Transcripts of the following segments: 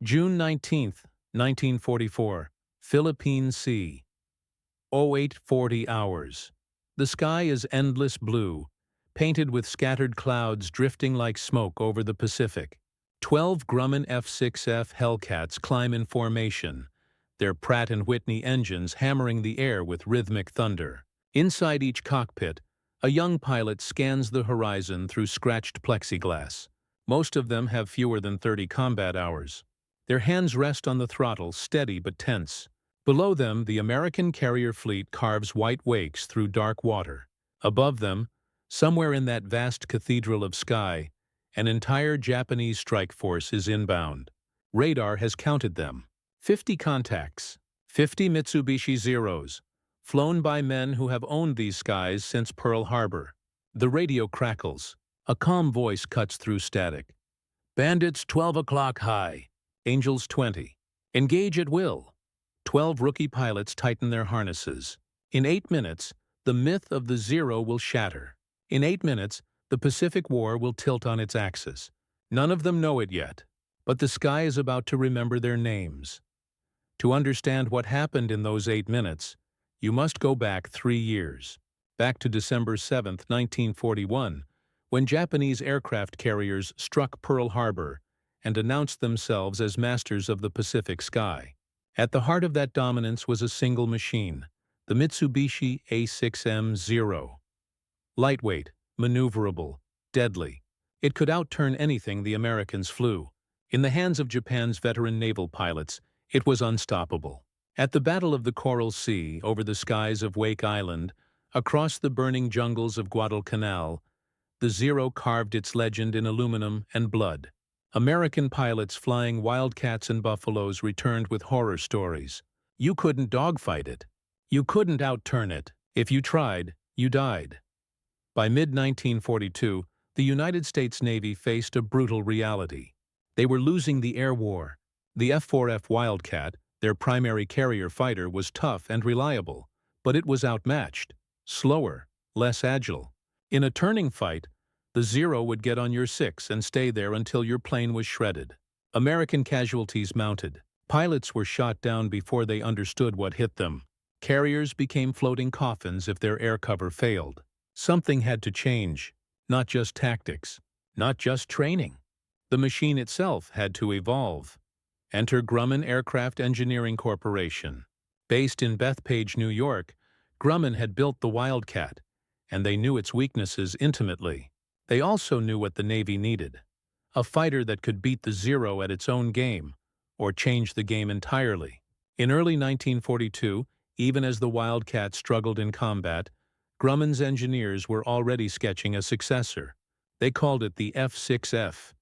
June 19, 1944, Philippine Sea. 0840 hours. The sky is endless blue, painted with scattered clouds drifting like smoke over the Pacific. 12 Grumman F6F Hellcats climb in formation, their Pratt & Whitney engines hammering the air with rhythmic thunder. Inside each cockpit, a young pilot scans the horizon through scratched plexiglass. Most of them have fewer than 30 combat hours. Their hands rest on the throttle, steady but tense. Below them, the American carrier fleet carves white wakes through dark water. Above them, somewhere in that vast cathedral of sky, an entire Japanese strike force is inbound. Radar has counted them. 50 contacts, 50 Mitsubishi Zeros, flown by men who have owned these skies since Pearl Harbor. The radio crackles. A calm voice cuts through static. Bandits 12 o'clock high. Angels 20. Engage at will. 12 rookie pilots tighten their harnesses. In 8 minutes, the myth of the Zero will shatter. In 8 minutes, the Pacific War will tilt on its axis. None of them know it yet, but the sky is about to remember their names. To understand what happened in those 8 minutes, you must go back 3 years. Back to December 7, 1941, when Japanese aircraft carriers struck Pearl Harbor and announced themselves as masters of the Pacific sky. At the heart of that dominance was a single machine, the Mitsubishi A6M-0. Lightweight, maneuverable, deadly. It could outturn anything the Americans flew. In the hands of Japan's veteran naval pilots, it was unstoppable. At the Battle of the Coral Sea, over the skies of Wake Island, across the burning jungles of Guadalcanal, the Zero carved its legend in aluminum and blood. American pilots flying Wildcats and Buffaloes returned with horror stories. You couldn't dogfight it. You couldn't outturn it. If you tried, you died. By mid-1942, the United States Navy faced a brutal reality. They were losing the air war. The F4F Wildcat, their primary carrier fighter, was tough and reliable, but it was outmatched, slower, less agile. In a turning fight, the Zero would get on your 6 and stay there until your plane was shredded. American casualties mounted. Pilots were shot down before they understood what hit them. Carriers became floating coffins if their air cover failed. Something had to change. Not just tactics. Not just training. The machine itself had to evolve. Enter Grumman Aircraft Engineering Corporation. Based in Bethpage, New York, Grumman had built the Wildcat, and they knew its weaknesses intimately. They also knew what the Navy needed. A fighter that could beat the Zero at its own game, or change the game entirely. In early 1942, even as the Wildcat struggled in combat, Grumman's engineers were already sketching a successor. They called it the F6F.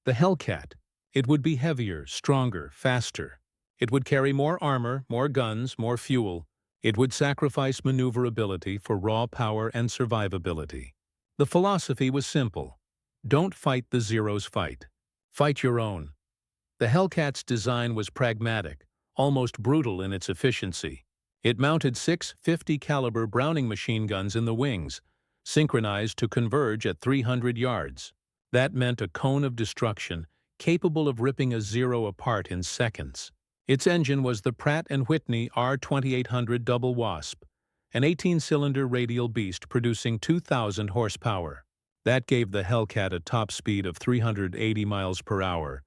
The Hellcat. It would be heavier, stronger, faster. It would carry more armor, more guns, more fuel. It would sacrifice maneuverability for raw power and survivability. The philosophy was simple. Don't fight the Zero's fight. Fight your own. The Hellcat's design was pragmatic, almost brutal in its efficiency. It mounted 6 50-caliber Browning machine guns in the wings, synchronized to converge at 300 yards. That meant a cone of destruction capable of ripping a Zero apart in seconds. Its engine was the Pratt & Whitney R2800 Double Wasp, an 18-cylinder radial beast producing 2,000 horsepower. That gave the Hellcat a top speed of 380 miles per hour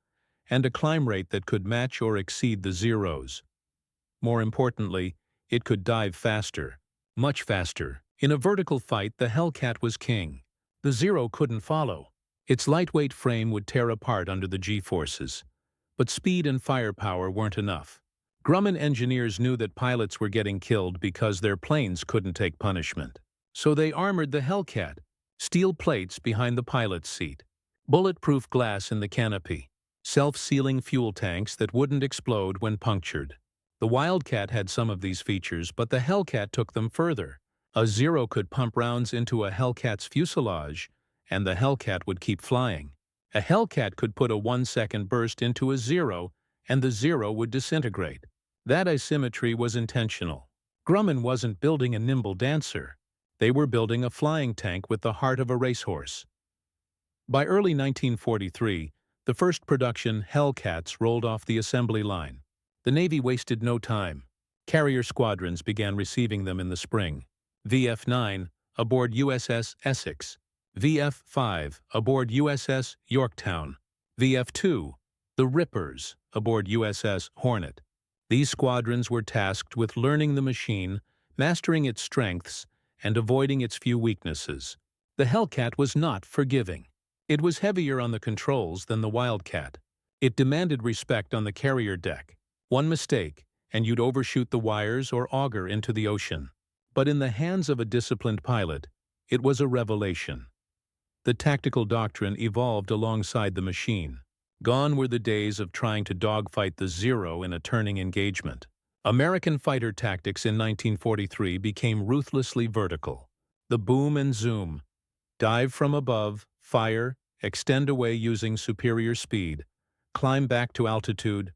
and a climb rate that could match or exceed the Zero's. More importantly, it could dive faster, much faster. In a vertical fight, the Hellcat was king. The Zero couldn't follow. Its lightweight frame would tear apart under the G-forces. But speed and firepower weren't enough. Grumman engineers knew that pilots were getting killed because their planes couldn't take punishment. So they armored the Hellcat, steel plates behind the pilot's seat, bulletproof glass in the canopy, self-sealing fuel tanks that wouldn't explode when punctured. The Wildcat had some of these features, but the Hellcat took them further. A Zero could pump rounds into a Hellcat's fuselage, and the Hellcat would keep flying. A Hellcat could put a 1-second burst into a Zero, and the Zero would disintegrate. That asymmetry was intentional. Grumman wasn't building a nimble dancer. They were building a flying tank with the heart of a racehorse. By early 1943, The first production Hellcats rolled off the assembly line. The Navy wasted no time. Carrier squadrons began receiving them in the spring. VF-9 aboard USS Essex. VF-5 aboard USS Yorktown. VF-2, the Rippers, aboard USS Hornet. These squadrons were tasked with learning the machine, mastering its strengths, and avoiding its few weaknesses. The Hellcat was not forgiving. It was heavier on the controls than the Wildcat. It demanded respect on the carrier deck. One mistake, and you'd overshoot the wires or auger into the ocean. But in the hands of a disciplined pilot, it was a revelation. The tactical doctrine evolved alongside the machine. Gone were the days of trying to dogfight the Zero in a turning engagement. American fighter tactics in 1943 became ruthlessly vertical. The boom and zoom. Dive from above, fire, extend away using superior speed, climb back to altitude,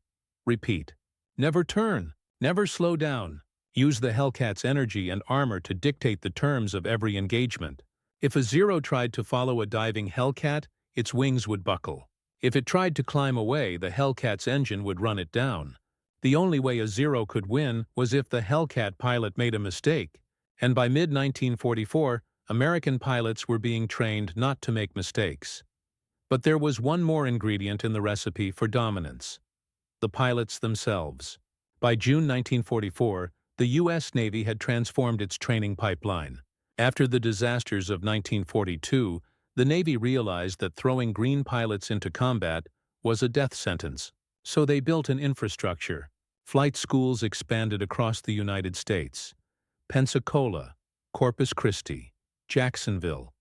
repeat. Never turn, never slow down. Use the Hellcat's energy and armor to dictate the terms of every engagement. If a Zero tried to follow a diving Hellcat, its wings would buckle. If it tried to climb away, the Hellcat's engine would run it down. The only way a Zero could win was if the Hellcat pilot made a mistake. And by mid-1944, American pilots were being trained not to make mistakes. But there was one more ingredient in the recipe for dominance: the pilots themselves. By June 1944, the U.S. Navy had transformed its training pipeline. After the disasters of 1942, the Navy realized that throwing green pilots into combat was a death sentence. So they built an infrastructure. Flight schools expanded across the United States. Pensacola, Corpus Christi, Jacksonville.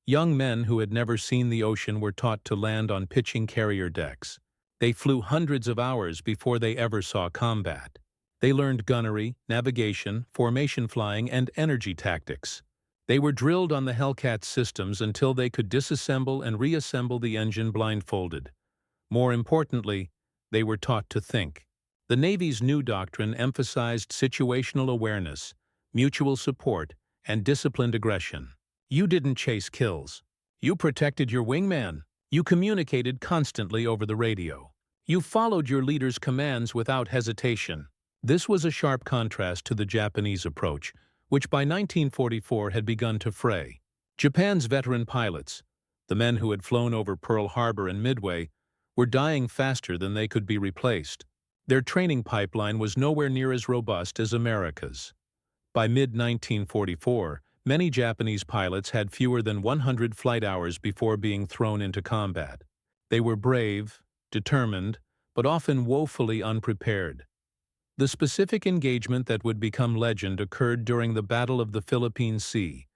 Young men who had never seen the ocean were taught to land on pitching carrier decks. They flew hundreds of hours before they ever saw combat. They learned gunnery, navigation, formation flying, and energy tactics. They were drilled on the Hellcat systems until they could disassemble and reassemble the engine blindfolded. More importantly, they were taught to think. The Navy's new doctrine emphasized situational awareness, mutual support, and disciplined aggression. You didn't chase kills. You protected your wingman. You communicated constantly over the radio. You followed your leader's commands without hesitation. This was a sharp contrast to the Japanese approach, which by 1944 had begun to fray. Japan's veteran pilots, the men who had flown over Pearl Harbor and Midway, were dying faster than they could be replaced. Their training pipeline was nowhere near as robust as America's. By mid-1944, many Japanese pilots had fewer than 100 flight hours before being thrown into combat. They were brave, determined, but often woefully unprepared. The specific engagement that would become legend occurred during the Battle of the Philippine Sea,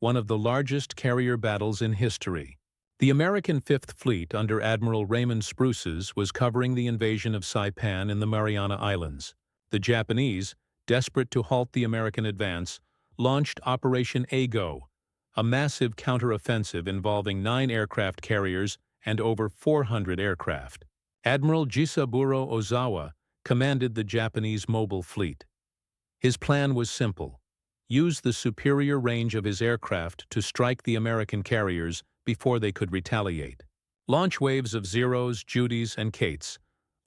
one of the largest carrier battles in history. The American Fifth Fleet under Admiral Raymond Spruces was covering the invasion of Saipan in the Mariana Islands. The Japanese, desperate to halt the American advance, launched Operation Ago, a massive counteroffensive involving 9 aircraft carriers and over 400 aircraft. Admiral Jisaburo Ozawa commanded the Japanese mobile fleet. His plan was simple: use the superior range of his aircraft to strike the American carriers before they could retaliate. Launch waves of Zeros, Judys, and Kates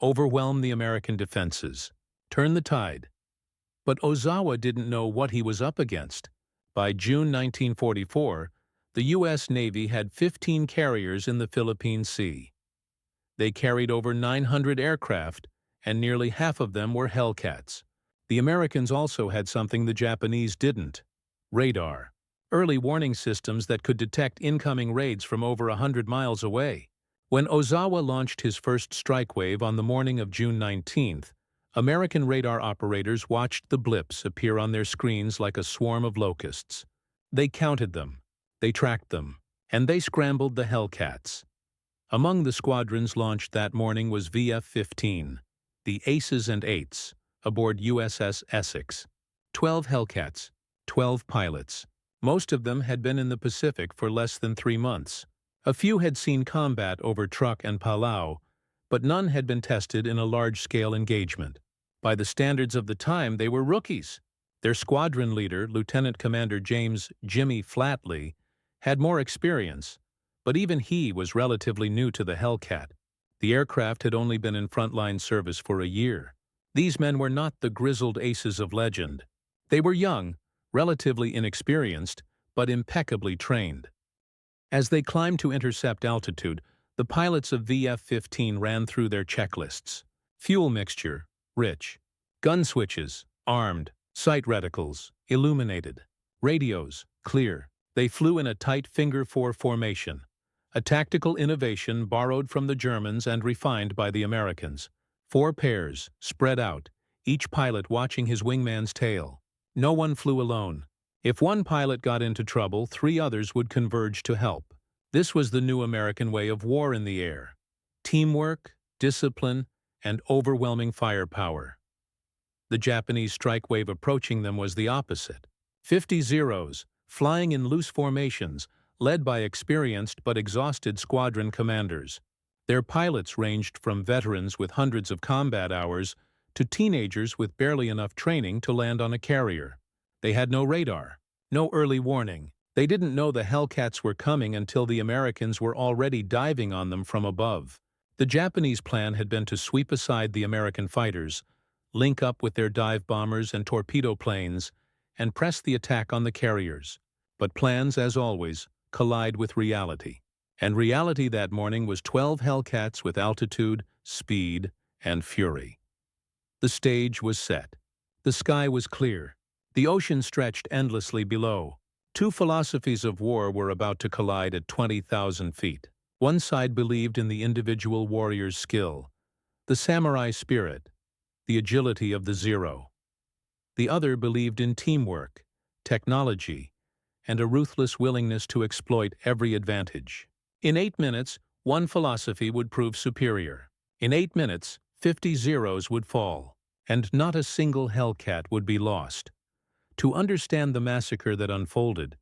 overwhelm the American defenses. Turn the tide. But Ozawa didn't know what he was up against. By June 1944, the U.S. Navy had 15 carriers in the Philippine Sea. They carried over 900 aircraft, and nearly half of them were Hellcats. The Americans also had something the Japanese didn't: radar. Early warning systems that could detect incoming raids from over 100 miles away. When Ozawa launched his first strike wave on the morning of June 19th, American radar operators watched the blips appear on their screens like a swarm of locusts. They counted them, they tracked them, and they scrambled the Hellcats. Among the squadrons launched that morning was VF-15, the Aces and Eights, aboard USS Essex. 12 Hellcats, 12 pilots. Most of them had been in the Pacific for less than 3 months. A few had seen combat over Truk and Palau, but none had been tested in a large-scale engagement. By the standards of the time, they were rookies. Their squadron leader, Lieutenant Commander James "Jimmy" Flatley, had more experience, but even he was relatively new to the Hellcat. The aircraft had only been in frontline service for a year. These men were not the grizzled aces of legend. They were young, relatively inexperienced, but impeccably trained. As they climbed to intercept altitude, the pilots of VF-15 ran through their checklists. Fuel mixture, rich. Gun switches, armed. Sight reticles, illuminated. Radios, clear. They flew in a tight finger-4 formation, a tactical innovation borrowed from the Germans and refined by the Americans. 4 pairs, spread out, each pilot watching his wingman's tail. No one flew alone. If one pilot got into trouble, 3 others would converge to help. This was the new American way of war in the air. Teamwork, discipline, and overwhelming firepower. The Japanese strike wave approaching them was the opposite. 50 Zeros, flying in loose formations, led by experienced but exhausted squadron commanders. Their pilots ranged from veterans with hundreds of combat hours to teenagers with barely enough training to land on a carrier. They had no radar, no early warning. They didn't know the Hellcats were coming until the Americans were already diving on them from above. The Japanese plan had been to sweep aside the American fighters, link up with their dive bombers and torpedo planes, and press the attack on the carriers. But plans, as always, collide with reality. And reality that morning was 12 Hellcats with altitude, speed, and fury. The stage was set. The sky was clear. The ocean stretched endlessly below. 2 philosophies of war were about to collide at 20,000 feet. One side believed in the individual warrior's skill, the samurai spirit, the agility of the Zero. The other believed in teamwork, technology, and a ruthless willingness to exploit every advantage. In 8 minutes, one philosophy would prove superior. In 8 minutes, 50 Zeros would fall, and not a single Hellcat would be lost. To understand the massacre that unfolded,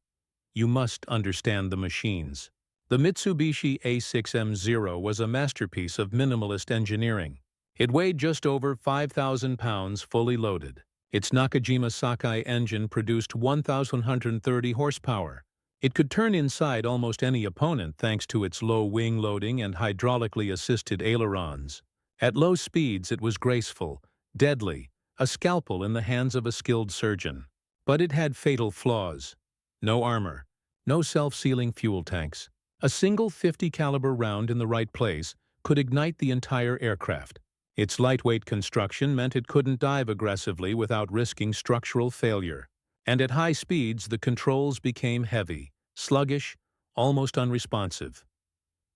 you must understand the machines. The Mitsubishi A6M0 was a masterpiece of minimalist engineering. It weighed just over 5,000 pounds fully loaded. Its Nakajima Sakai engine produced 1,130 horsepower. It could turn inside almost any opponent thanks to its low wing loading and hydraulically assisted ailerons. At low speeds it was graceful, deadly, a scalpel in the hands of a skilled surgeon. But it had fatal flaws. No armor, no self-sealing fuel tanks. A single .50 caliber round in the right place could ignite the entire aircraft. Its lightweight construction meant it couldn't dive aggressively without risking structural failure. And at high speeds, the controls became heavy, sluggish, almost unresponsive.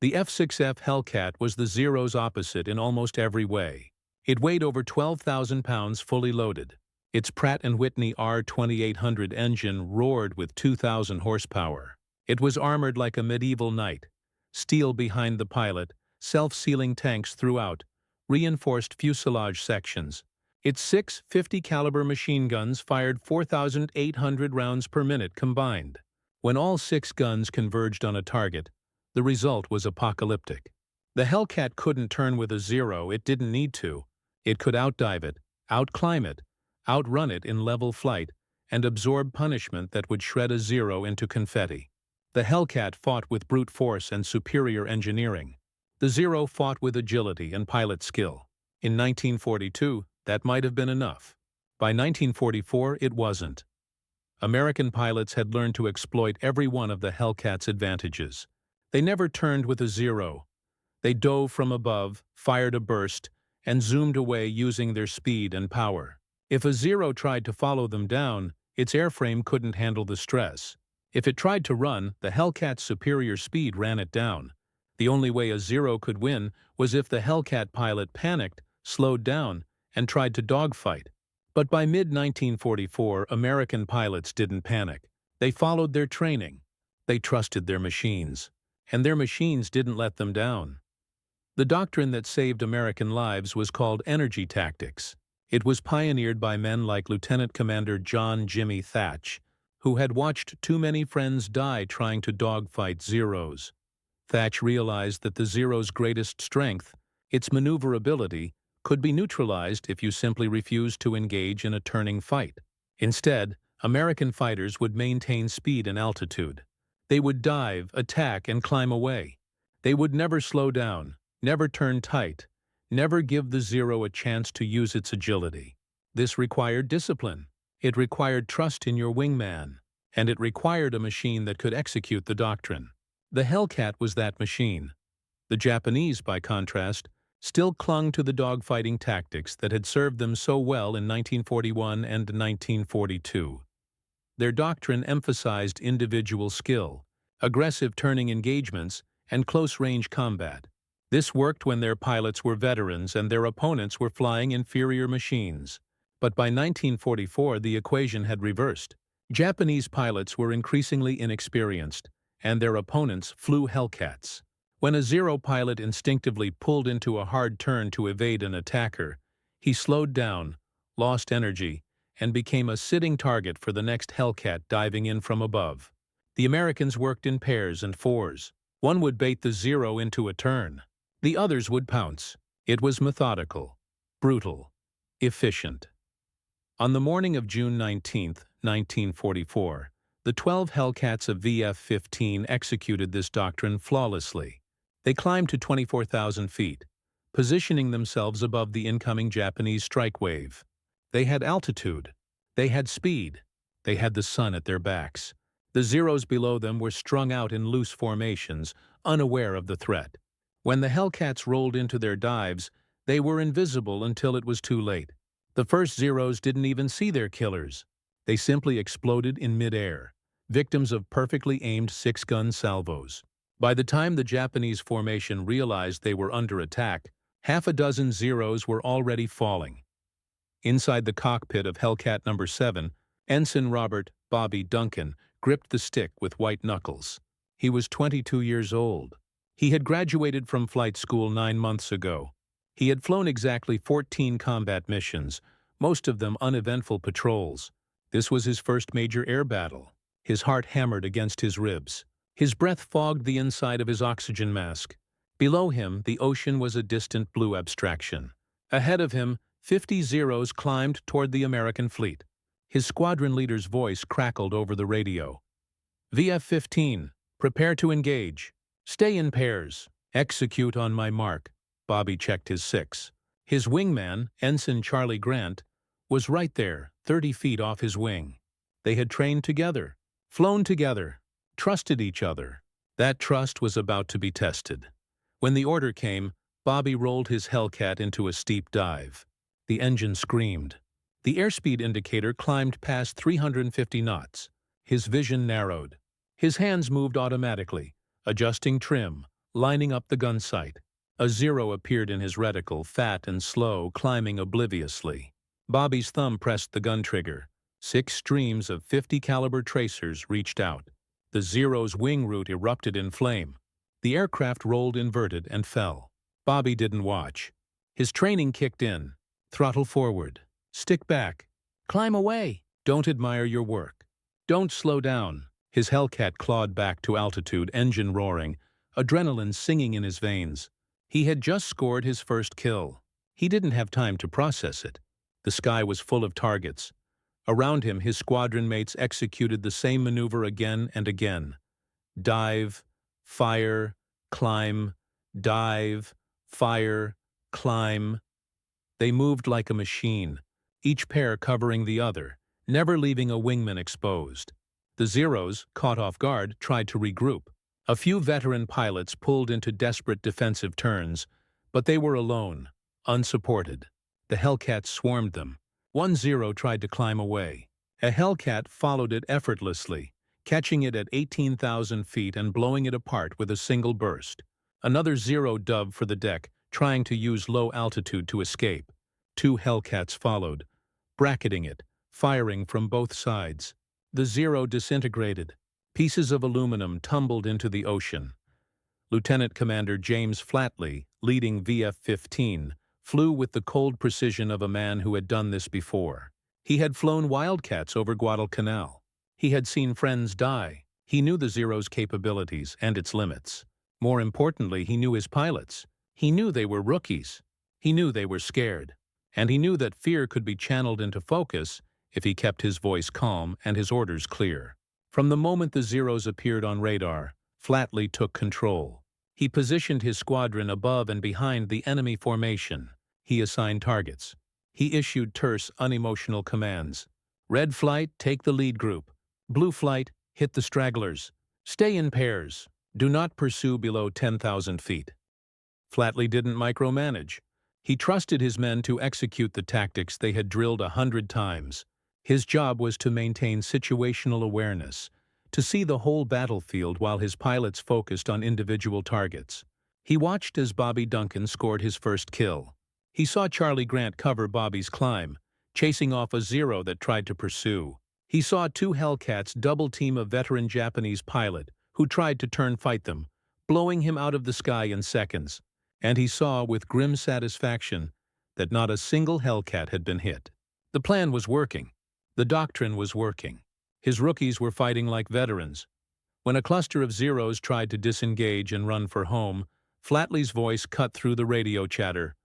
The F6F Hellcat was the Zero's opposite in almost every way. It weighed over 12,000 pounds fully loaded. Its Pratt & Whitney R2800 engine roared with 2,000 horsepower. It was armored like a medieval knight. Steel behind the pilot, self-sealing tanks throughout, reinforced fuselage sections. Its 6 .50 caliber machine guns fired 4,800 rounds per minute combined. When all 6 guns converged on a target, the result was apocalyptic. The Hellcat couldn't turn with a Zero, it didn't need to. It could outdive it, outclimb it, outrun it in level flight, and absorb punishment that would shred a Zero into confetti. The Hellcat fought with brute force and superior engineering. The Zero fought with agility and pilot skill. In 1942, that might have been enough. By 1944, it wasn't. American pilots had learned to exploit every one of the Hellcat's advantages. They never turned with a Zero. They dove from above, fired a burst, and zoomed away using their speed and power. If a Zero tried to follow them down, its airframe couldn't handle the stress. If it tried to run, the Hellcat's superior speed ran it down. The only way a Zero could win was if the Hellcat pilot panicked, slowed down, and tried to dogfight. But by mid-1944, American pilots didn't panic. They followed their training. They trusted their machines. And their machines didn't let them down. The doctrine that saved American lives was called energy tactics. It was pioneered by men like Lieutenant Commander John "Jimmy" Thatch, who had watched too many friends die trying to dogfight Zeros. Thatch realized that the Zero's greatest strength, its maneuverability, could be neutralized if you simply refused to engage in a turning fight. Instead, American fighters would maintain speed and altitude. They would dive, attack, and climb away. They would never slow down, Never turn tight. Never give the Zero a chance to use its agility. This required discipline. It required trust in your wingman. And it required a machine that could execute the doctrine. The Hellcat was that machine. The Japanese, by contrast, still clung to the dogfighting tactics that had served them so well in 1941 and 1942. Their doctrine emphasized individual skill, aggressive turning engagements, and close-range combat. This worked when their pilots were veterans and their opponents were flying inferior machines. But by 1944, the equation had reversed. Japanese pilots were increasingly inexperienced, and their opponents flew Hellcats. When a Zero pilot instinctively pulled into a hard turn to evade an attacker, he slowed down, lost energy, and became a sitting target for the next Hellcat diving in from above. The Americans worked in pairs and fours. One would bait the Zero into a turn. The others would pounce. It was methodical, brutal, efficient. On the morning of June 19, 1944, the 12 Hellcats of VF-15 executed this doctrine flawlessly. They climbed to 24,000 feet, positioning themselves above the incoming Japanese strike wave. They had altitude. They had speed. They had the sun at their backs. The Zeros below them were strung out in loose formations, unaware of the threat. When the Hellcats rolled into their dives, they were invisible until it was too late. The first Zeros didn't even see their killers. They simply exploded in midair, victims of perfectly aimed six-gun salvos. By the time the Japanese formation realized they were under attack, half a dozen Zeros were already falling. Inside the cockpit of Hellcat No. 7, Ensign Robert "Bobby" Duncan gripped the stick with white knuckles. He was 22 years old. He had graduated from flight school 9 months ago. He had flown exactly 14 combat missions, most of them uneventful patrols. This was his first major air battle. His heart hammered against his ribs. His breath fogged the inside of his oxygen mask. Below him, the ocean was a distant blue abstraction. Ahead of him, 50 Zeros climbed toward the American fleet. His squadron leader's voice crackled over the radio. VF-15, prepare to engage. Stay in pairs. Execute on my mark. Bobby checked his 6. His wingman, Ensign Charlie Grant, was right there, 30 feet off his wing. They had trained together, flown together, trusted each other. That trust was about to be tested. When the order came, Bobby rolled his Hellcat into a steep dive. The engine screamed. The airspeed indicator climbed past 350 knots. His vision narrowed. His hands moved automatically, adjusting trim, lining up the gun sight. A Zero appeared in his reticle, fat and slow, climbing obliviously. Bobby's thumb pressed the gun trigger. 6 streams of 50 caliber tracers reached out. The Zero's wing root erupted in flame. The aircraft rolled inverted and fell. Bobby didn't watch. His training kicked in. Throttle forward. Stick back. Climb away. Don't admire your work. Don't slow down. His Hellcat clawed back to altitude, engine roaring, adrenaline singing in his veins. He had just scored his first kill. He didn't have time to process it. The sky was full of targets. Around him, his squadron mates executed the same maneuver again and again. Dive, fire, climb, dive, fire, climb. They moved like a machine, each pair covering the other, never leaving a wingman exposed. The Zeros, caught off guard, tried to regroup. A few veteran pilots pulled into desperate defensive turns, but they were alone, unsupported. The Hellcats swarmed them. One Zero tried to climb away. A Hellcat followed it effortlessly, catching it at 18,000 feet and blowing it apart with a single burst. Another Zero dove for the deck, trying to use low altitude to escape. 2 Hellcats followed, bracketing it, firing from both sides. The Zero disintegrated. Pieces of aluminum tumbled into the ocean. Lieutenant Commander James Flatley, leading VF-15, flew with the cold precision of a man who had done this before. He had flown Wildcats over Guadalcanal. He had seen friends die. He knew the Zero's capabilities and its limits. More importantly, he knew his pilots. He knew they were rookies. He knew they were scared. And he knew that fear could be channeled into focus if he kept his voice calm and his orders clear. From the moment the Zeros appeared on radar, Flatley took control. He positioned his squadron above and behind the enemy formation. He assigned targets. He issued terse, unemotional commands. Red flight, take the lead group. Blue flight, hit the stragglers. Stay in pairs. Do not pursue below 10,000 feet. Flatley didn't micromanage. He trusted his men to execute the tactics they had drilled 100 times. His job was to maintain situational awareness, to see the whole battlefield while his pilots focused on individual targets. He watched as Bobby Duncan scored his first kill. He saw Charlie Grant cover Bobby's climb, chasing off a Zero that tried to pursue. He saw two Hellcats double-team a veteran Japanese pilot who tried to turn fight them, blowing him out of the sky in seconds. And he saw with grim satisfaction that not a single Hellcat had been hit. The plan was working. The doctrine was working. His rookies were fighting like veterans. When a cluster of Zeros tried to disengage and run for home, Flatley's voice cut through the radio chatter.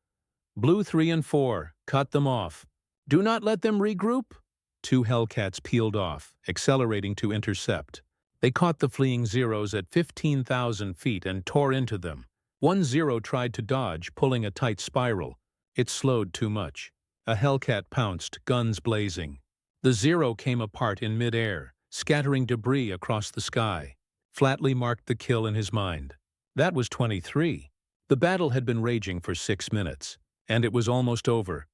Blue 3 and 4, cut them off. Do not let them regroup. Two Hellcats peeled off, accelerating to intercept. They caught the fleeing Zeros at 15,000 feet and tore into them. One Zero tried to dodge, pulling a tight spiral. It slowed too much. A Hellcat pounced, guns blazing. The Zero came apart in mid-air, scattering debris across the sky. Flatley marked the kill in his mind. That was 23. The battle had been raging for 6 minutes, and it was almost over.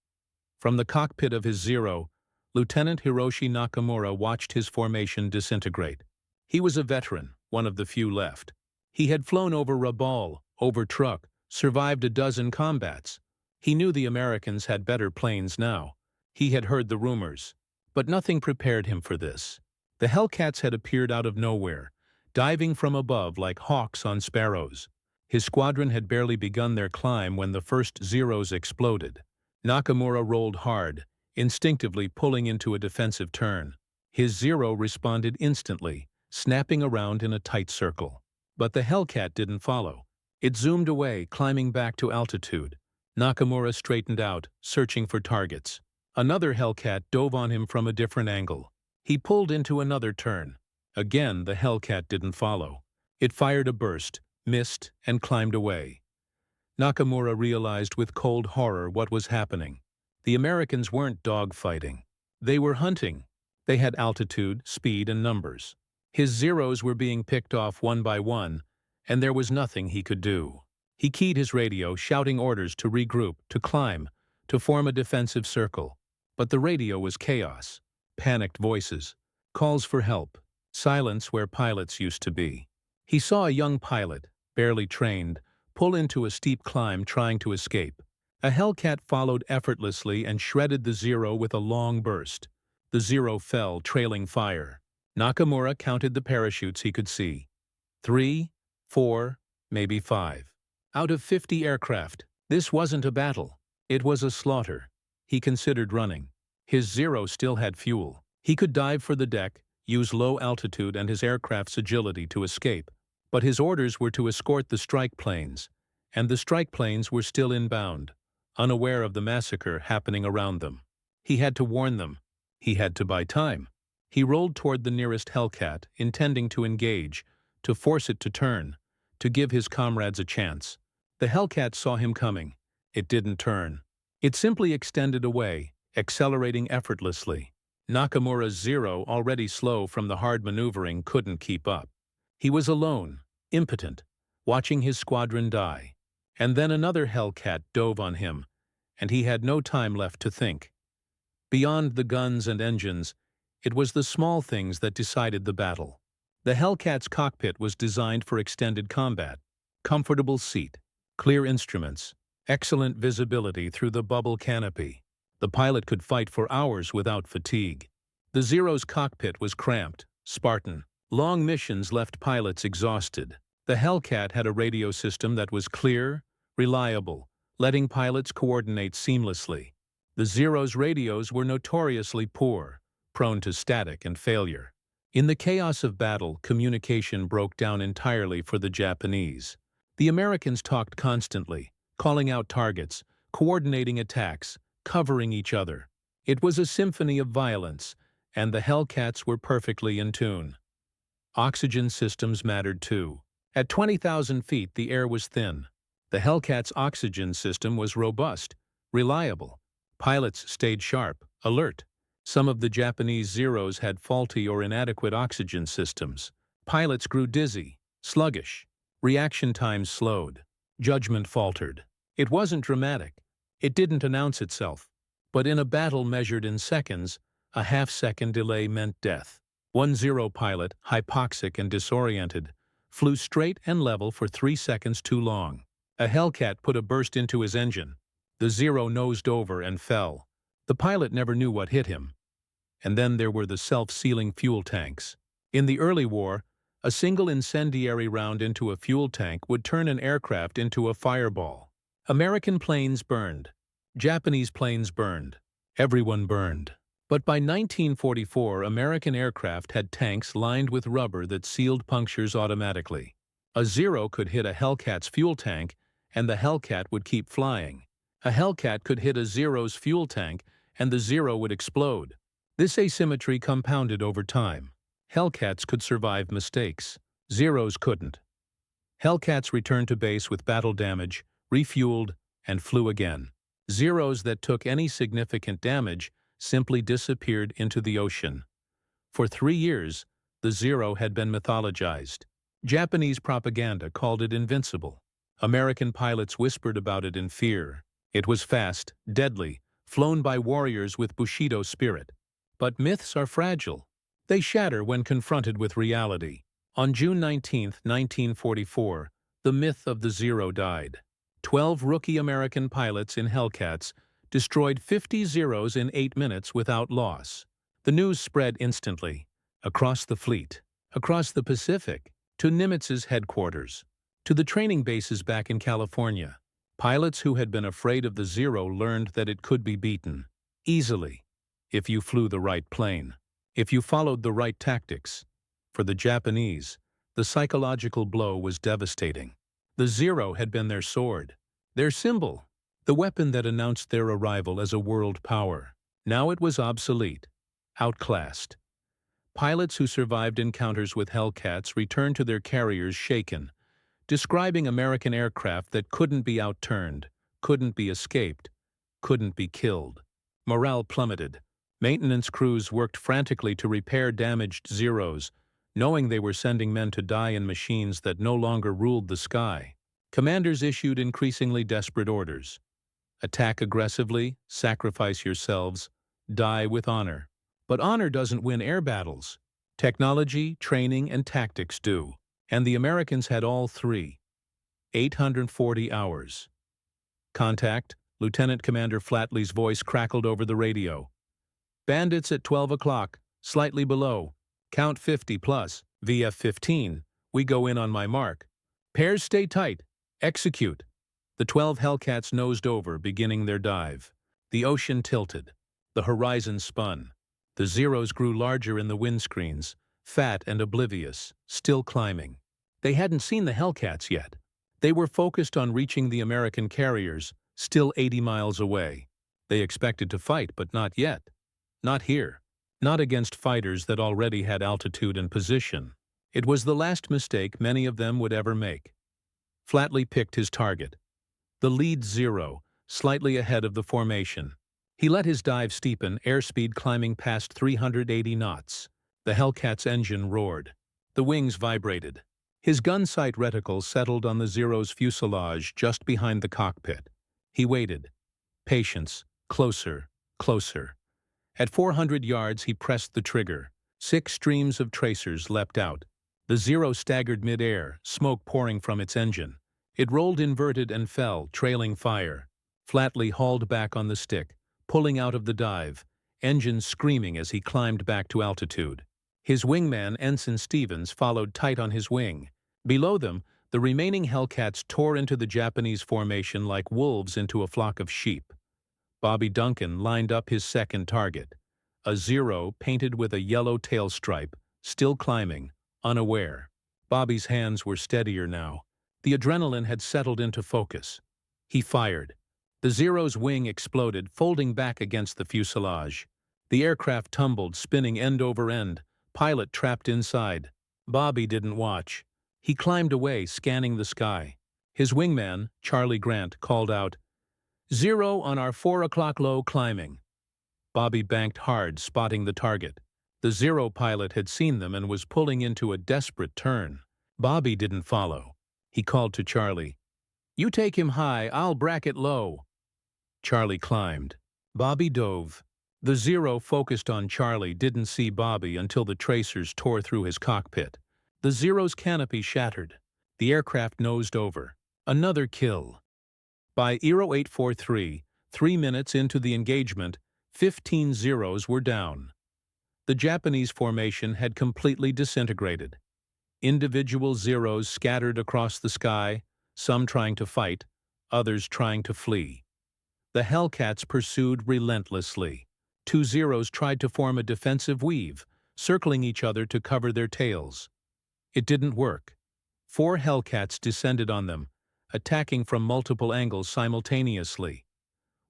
From the cockpit of his Zero, Lieutenant Hiroshi Nakamura watched his formation disintegrate. He was a veteran, one of the few left. He had flown over Rabaul, over Truk, survived a dozen combats. He knew the Americans had better planes now. He had heard the rumors. But nothing prepared him for this. The Hellcats had appeared out of nowhere, diving from above like hawks on sparrows. His squadron had barely begun their climb when the first Zeros exploded. Nakamura rolled hard, instinctively pulling into a defensive turn. His Zero responded instantly, snapping around in a tight circle. But the Hellcat didn't follow. It zoomed away, climbing back to altitude. Nakamura straightened out, searching for targets. Another Hellcat dove on him from a different angle. He pulled into another turn. Again, the Hellcat didn't follow. It fired a burst, missed, and climbed away. Nakamura realized with cold horror what was happening. The Americans weren't dogfighting. They were hunting. They had altitude, speed, and numbers. His Zeros were being picked off one by one, and there was nothing he could do. He keyed his radio, shouting orders to regroup, to climb, to form a defensive circle. But the radio was chaos. Panicked voices, calls for help, silence where pilots used to be. He saw a young pilot, barely trained, pull into a steep climb trying to escape. A Hellcat followed effortlessly and shredded the Zero with a long burst. The Zero fell, trailing fire. Nakamura counted the parachutes he could see. 3, 4, maybe 5. Out of 50 aircraft, this wasn't a battle. It was a slaughter. He considered running. His Zero still had fuel. He could dive for the deck, use low altitude and his aircraft's agility to escape. But his orders were to escort the strike planes, and the strike planes were still inbound, unaware of the massacre happening around them. He had to warn them. He had to buy time. He rolled toward the nearest Hellcat, intending to engage, to force it to turn, to give his comrades a chance. The Hellcat saw him coming. It didn't turn. It simply extended away, accelerating effortlessly. Nakamura's Zero, already slow from the hard maneuvering, couldn't keep up. He was alone, impotent, watching his squadron die. And then another Hellcat dove on him, and he had no time left to think. Beyond the guns and engines, it was the small things that decided the battle. The Hellcat's cockpit was designed for extended combat. Comfortable seat, clear instruments, excellent visibility through the bubble canopy. The pilot could fight for hours without fatigue. The Zero's cockpit was cramped, Spartan. Long missions left pilots exhausted. The Hellcat had a radio system that was clear, reliable, letting pilots coordinate seamlessly. The Zero's radios were notoriously poor, prone to static and failure. In the chaos of battle, communication broke down entirely for the Japanese. The Americans talked constantly, calling out targets, coordinating attacks, covering each other. It was a symphony of violence, and the Hellcats were perfectly in tune. Oxygen systems mattered too. At 20,000 feet, the air was thin. The Hellcats' oxygen system was robust, reliable. Pilots stayed sharp, alert. Some of the Japanese Zeros had faulty or inadequate oxygen systems. Pilots grew dizzy, sluggish. Reaction times slowed. Judgment faltered. It wasn't dramatic. It didn't announce itself. But in a battle measured in seconds, a half-second delay meant death. One Zero pilot, hypoxic and disoriented, flew straight and level for 3 seconds too long. A Hellcat put a burst into his engine. The Zero nosed over and fell. The pilot never knew what hit him. And then there were the self-sealing fuel tanks. In the early war, a single incendiary round into a fuel tank would turn an aircraft into a fireball. American planes burned. Japanese planes burned. Everyone burned. But by 1944, American aircraft had tanks lined with rubber that sealed punctures automatically. A Zero could hit a Hellcat's fuel tank, and the Hellcat would keep flying. A Hellcat could hit a Zero's fuel tank, and the Zero would explode. This asymmetry compounded over time. Hellcats could survive mistakes. Zeros couldn't. Hellcats returned to base with battle damage, refueled, and flew again. Zeros that took any significant damage simply disappeared into the ocean. For 3 years, the Zero had been mythologized. Japanese propaganda called it invincible. American pilots whispered about it in fear. It was fast, deadly, flown by warriors with Bushido spirit. But myths are fragile. They shatter when confronted with reality. On June 19, 1944, the myth of the Zero died. 12 rookie American pilots in Hellcats destroyed 50 Zeros in 8 minutes without loss. The news spread instantly, across the fleet, across the Pacific, to Nimitz's headquarters, to the training bases back in California. Pilots who had been afraid of the Zero learned that it could be beaten, easily, if you flew the right plane, if you followed the right tactics. For the Japanese, the psychological blow was devastating. The Zero had been their sword, their symbol, the weapon that announced their arrival as a world power. Now it was obsolete, outclassed. Pilots who survived encounters with Hellcats returned to their carriers shaken, describing American aircraft that couldn't be outturned, couldn't be escaped, couldn't be killed. Morale plummeted. Maintenance crews worked frantically to repair damaged Zeros, knowing they were sending men to die in machines that no longer ruled the sky. Commanders issued increasingly desperate orders. Attack aggressively, sacrifice yourselves, die with honor. But honor doesn't win air battles. Technology, training, and tactics do. And the Americans had all three. 840 hours. Contact, Lieutenant Commander Flatley's voice crackled over the radio. Bandits at 12 o'clock, slightly below. Count 50 plus, VF-15. We go in on my mark. Pairs stay tight. Execute. The 12 Hellcats nosed over, beginning their dive. The ocean tilted. The horizon spun. The Zeros grew larger in the windscreens, fat and oblivious, still climbing. They hadn't seen the Hellcats yet. They were focused on reaching the American carriers, still 80 miles away. They expected to fight, but not yet. Not here. Not against fighters that already had altitude and position. It was the last mistake many of them would ever make. Flatley picked his target. The lead Zero, slightly ahead of the formation. He let his dive steepen, airspeed climbing past 380 knots. The Hellcat's engine roared. The wings vibrated. His gun sight reticle settled on the Zero's fuselage just behind the cockpit. He waited. Patience. Closer. Closer. At 400 yards, he pressed the trigger. 6 streams of tracers leapt out. The Zero staggered mid-air, smoke pouring from its engine. It rolled inverted and fell, trailing fire. Flatley hauled back on the stick, pulling out of the dive, engine screaming as he climbed back to altitude. His wingman, Ensign Stevens, followed tight on his wing. Below them, the remaining Hellcats tore into the Japanese formation like wolves into a flock of sheep. Bobby Duncan lined up his second target, a Zero painted with a yellow tail stripe, still climbing, unaware. Bobby's hands were steadier now. The adrenaline had settled into focus. He fired. The Zero's wing exploded, folding back against the fuselage. The aircraft tumbled, spinning end over end, pilot trapped inside. Bobby didn't watch. He climbed away, scanning the sky. His wingman, Charlie Grant, called out, "Zero on our 4 o'clock low climbing." Bobby banked hard, spotting the target. The Zero pilot had seen them and was pulling into a desperate turn. Bobby didn't follow. He called to Charlie, "You take him high, I'll bracket low." Charlie climbed. Bobby dove. The Zero, focused on Charlie, didn't see Bobby until the tracers tore through his cockpit. The Zero's canopy shattered. The aircraft nosed over. Another kill. By 0843, 3 minutes into the engagement, 15 Zeros were down. The Japanese formation had completely disintegrated. Individual Zeros scattered across the sky, some trying to fight, others trying to flee. The Hellcats pursued relentlessly. 2 Zeros tried to form a defensive weave, circling each other to cover their tails. It didn't work. 4 Hellcats descended on them, attacking from multiple angles simultaneously.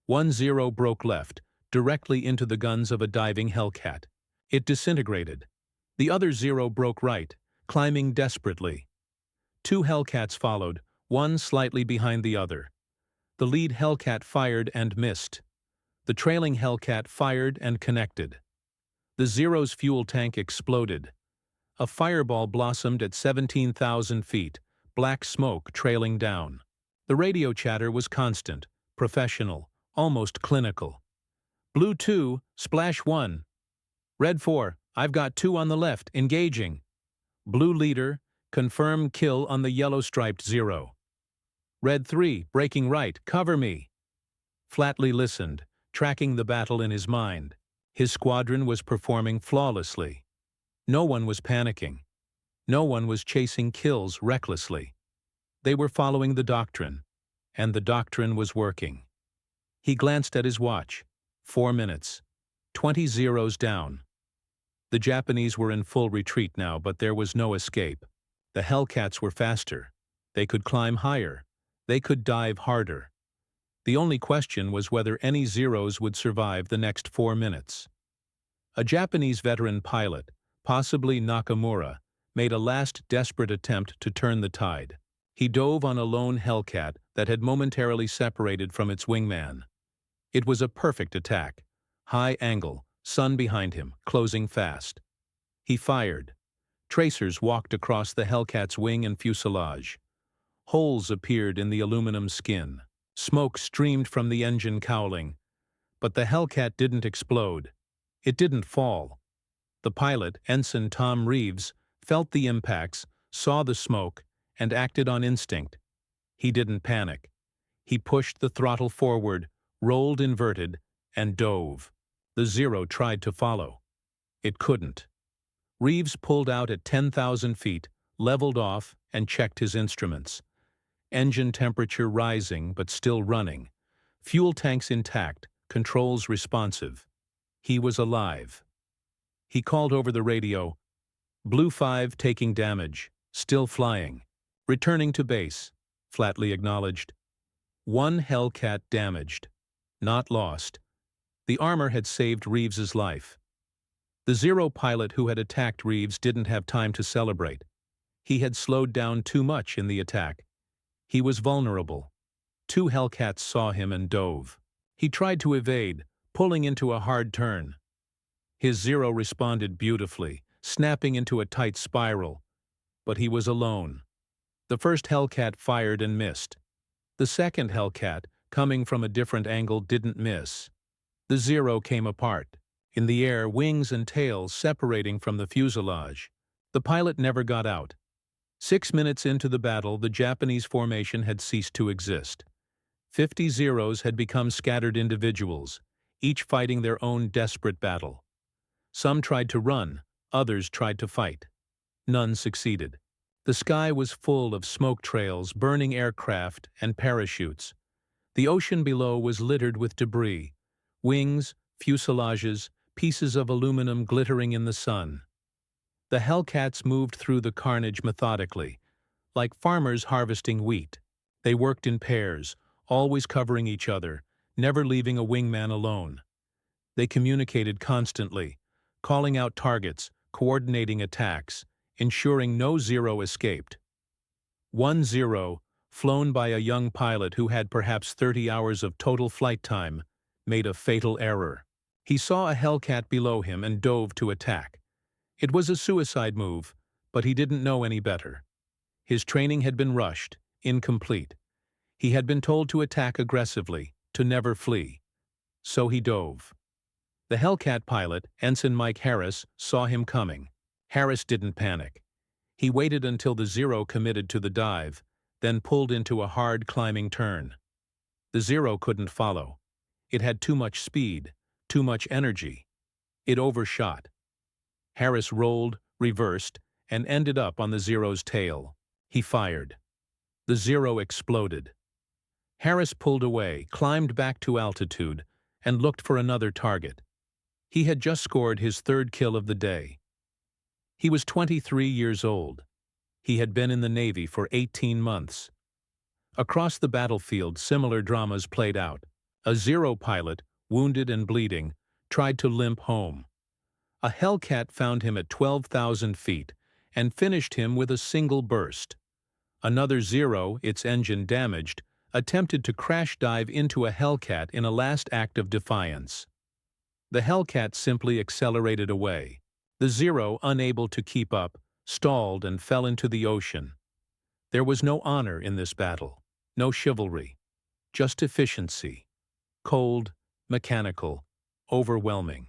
1 Zero broke left, directly into the guns of a diving Hellcat. It disintegrated. The other Zero broke right, climbing desperately. 2 Hellcats followed, one slightly behind the other. The lead Hellcat fired and missed. The trailing Hellcat fired and connected. The Zero's fuel tank exploded. A fireball blossomed at 17,000 feet, black smoke trailing down. The radio chatter was constant, professional, almost clinical. Blue 2, splash 1. Red 4, I've got 2 on the left, engaging. Blue leader, confirm kill on the yellow-striped Zero. Red 3, breaking right, cover me. Flatley listened, tracking the battle in his mind. His squadron was performing flawlessly. No one was panicking. No one was chasing kills recklessly. They were following the doctrine, and the doctrine was working. He glanced at his watch. 4 minutes. 20 Zeros down. The Japanese were in full retreat now, but there was no escape. The Hellcats were faster. They could climb higher. They could dive harder. The only question was whether any Zeros would survive the next 4 minutes. A Japanese veteran pilot, possibly Nakamura, made a last desperate attempt to turn the tide. He dove on a lone Hellcat that had momentarily separated from its wingman. It was a perfect attack. High angle, sun behind him, closing fast. He fired. Tracers walked across the Hellcat's wing and fuselage. Holes appeared in the aluminum skin. Smoke streamed from the engine cowling. But the Hellcat didn't explode. It didn't fall. The pilot, Ensign Tom Reeves, felt the impacts, saw the smoke, and acted on instinct. He didn't panic. He pushed the throttle forward, rolled inverted, and dove. The Zero tried to follow. It couldn't. Reeves pulled out at 10,000 feet, leveled off, and checked his instruments. Engine temperature rising but still running. Fuel tanks intact, controls responsive. He was alive. He called over the radio, "Blue 5 taking damage, still flying. Returning to base," Flatley acknowledged. 1 Hellcat damaged. Not lost. The armor had saved Reeves's life. The Zero pilot who had attacked Reeves didn't have time to celebrate. He had slowed down too much in the attack. He was vulnerable. 2 Hellcats saw him and dove. He tried to evade, pulling into a hard turn. His Zero responded beautifully, snapping into a tight spiral. But he was alone. The first Hellcat fired and missed. The second Hellcat, coming from a different angle, didn't miss. The Zero came apart. In the air, wings and tails separating from the fuselage. The pilot never got out. 6 minutes into the battle, the Japanese formation had ceased to exist. 50 Zeros had become scattered individuals, each fighting their own desperate battle. Some tried to run, others tried to fight. None succeeded. The sky was full of smoke trails, burning aircraft, and parachutes. The ocean below was littered with debris, wings, fuselages, pieces of aluminum glittering in the sun. The Hellcats moved through the carnage methodically, like farmers harvesting wheat. They worked in pairs, always covering each other, never leaving a wingman alone. They communicated constantly, calling out targets, coordinating attacks, ensuring no Zero escaped. 1-0, flown by a young pilot who had perhaps 30 hours of total flight time, made a fatal error. He saw a Hellcat below him and dove to attack. It was a suicide move, but he didn't know any better. His training had been rushed, incomplete. He had been told to attack aggressively, to never flee. So he dove. The Hellcat pilot, Ensign Mike Harris, saw him coming. Harris didn't panic. He waited until the Zero committed to the dive, then pulled into a hard climbing turn. The Zero couldn't follow. It had too much speed, too much energy. It overshot. Harris rolled, reversed, and ended up on the Zero's tail. He fired. The Zero exploded. Harris pulled away, climbed back to altitude, and looked for another target. He had just scored his third kill of the day. He was 23 years old. He had been in the Navy for 18 months. Across the battlefield, similar dramas played out. A Zero pilot, wounded and bleeding, tried to limp home. A Hellcat found him at 12,000 feet and finished him with a single burst. Another Zero, its engine damaged, attempted to crash dive into a Hellcat in a last act of defiance. The Hellcat simply accelerated away. The Zero, unable to keep up, stalled and fell into the ocean. There was no honor in this battle, no chivalry, just efficiency. Cold, mechanical, overwhelming.